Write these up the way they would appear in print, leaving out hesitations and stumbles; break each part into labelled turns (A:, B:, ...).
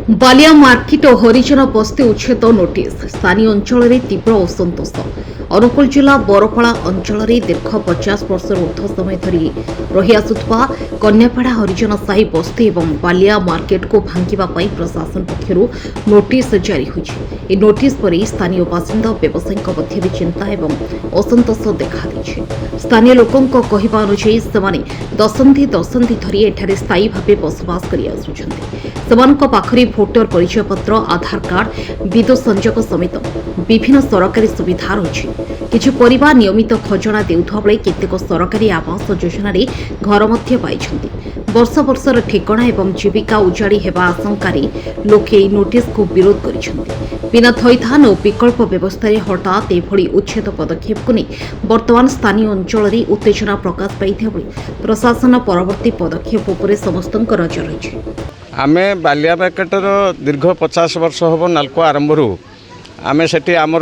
A: Ballia market और हरिजन बस्ती उच्छेद notice स्थानीय अंचल में तीव्र असंतोष अनुगुल जिला बरपड़ा अंचल दीर्घ 50 वर्ष ऊर्ध्व समय धरी रही आसुवा कन्यापाड़ा हरिजन साही बस्ती और बालिया मार्केट को भांगिबा प्रशासन पक्षर नोटिस जारी होती। नोटिस पर स्थानीय बासिंदा व्यवसायी मध्य भी चिंता और असंतोष देखा स्थानीय लोकों कहवा अनुसायी से दशंधि धरी एठारे स्थायी भाव बसवास कर भोटर परिचय पत्र आधार कार्ड विद्युत संजोग समेत विभिन्न सरकारी सुविधा रही किछि परिवार नियमित खजना देउथबा बेले केतेक सरकारी आवास योजना घर मध्य पाइछन्ति। वर्ष वर्षर ठिकाना एवं जीविका उजाड़ी हेबा आशंकार लोके नोटिस को विरोध करिछन्ति। बिना थैथान और विकल्प व्यवस्था हठात एभली उच्छेद पदक्षेप को नहीं वर्तमान स्थानीय अंचल में उत्तेजना प्रकाश पाई प्रशासन परवर्ती पदक्षेप उपर समस्त नजर रही।
B: आमे बालिया मार्केटर दीर्घ 50 वर्ष हम नाल्को आरंभ आमे सेठी आम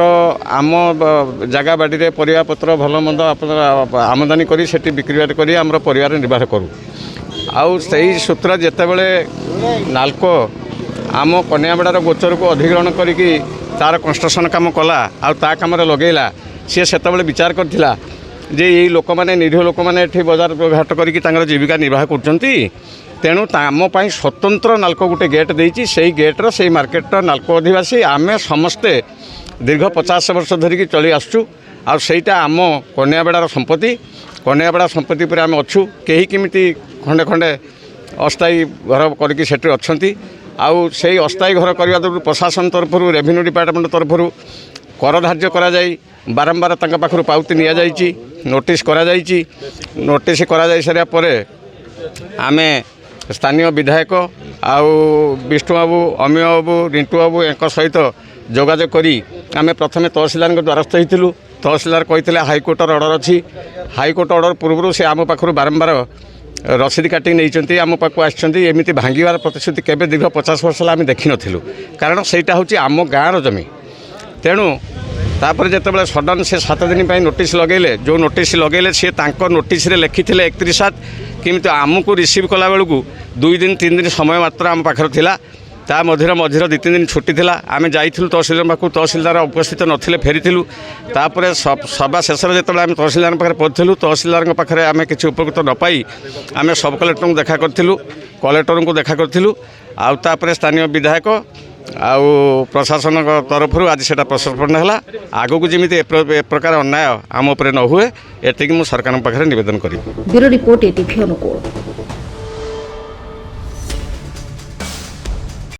B: जगह बाड़ी परिया पत्र भल मंद आमदानी करी सेठी बिक्री करी आमर परिवार निर्वाह करूँ आउ सही सूत्र जितेबले नाल्को आम कन्याबेड़ार गोचर को अधिग्रहण करी तार कंस्ट्रक्शन काम कला आउ ता काम लगेला सी से विचार करथिला जे ये लोक मैंने निरीह लोक मैंने बजार घाट करी जीविका निर्वाह करछंती तेणु आमपाई स्वतंत्र नाल्को गोटे गेट देती से गेट्र से मार्केट नाल्को अधिवासी आमे समस्ते दीर्घ 50 वर्ष धरिकी चली आसुँ आईटा आम कन्याबेड़ार संपत्ति कन्याबेड़ा संपत्ति पर आम अच्छू कहीं केमिति खंडे खंडे अस्थायी घर करके सेठी अच्छी आउ से अस्थायी घर करने प्रशासन तरफ रेवेन्यू डिपार्टमेंट तरफ कर धार्य करा जाई बारंबार तंका पाखरु पाउती निया जाइछि नोटिस करा जाइछि नोटिस करा जाई सारा परे आमे स्थानीय विधायक आउ विष्णु बाबू अमीय बाबू रिंटू बाबू एक सहित जोगाजोग करी आमे प्रथमे तहसीलदार द्वारस्थ होइथिलु। तहसीलदार कहिथिले हाईकोर्टर ऑर्डर अच्छी हाईकोर्ट ऑर्डर पूर्व से आम पाखरु बारंबार रसीद काटी नहीं आम पाक आमती एमती भांगार प्रतिश्रुति केबे दीर्घ 50 वर्ष आम देखी नथिलु कारण सेटा होची आम गाँर जमी तेणु तापर जितेबाला सडन से 7 दिन नोटिस लगेले जो नोटिस लगेले सी नोटिस लिखी 31/7 किंतु आमको रिसीव कला बेलू 2 दिन 3 दिन समय मात्र आम पाखर थिला ता मझिर 2-3 दिन छुट्टी थिला आमे जाइथिलु तहसीलदार पाखु तहसीलदार उपस्थित नथिले फेरिथिलु तापर सभा शेष जिते आम तहसीलदार पाखे पहुँचलु तहसीलदार पाखे आम किसी उपकृत न पाई आम सब कलेक्टर को देखा करूँ कलेक्टर को देखा करूँ आउे स्थानीय विधायक आउ प्रशासन तरफ आज से प्रश्न है आग को जमी प्रकार अन्याय आम उपर न हुए एति सरकार पाखे निवेदन करी।
A: ब्यूरो रिपोर्ट एटीवी अनुकूल।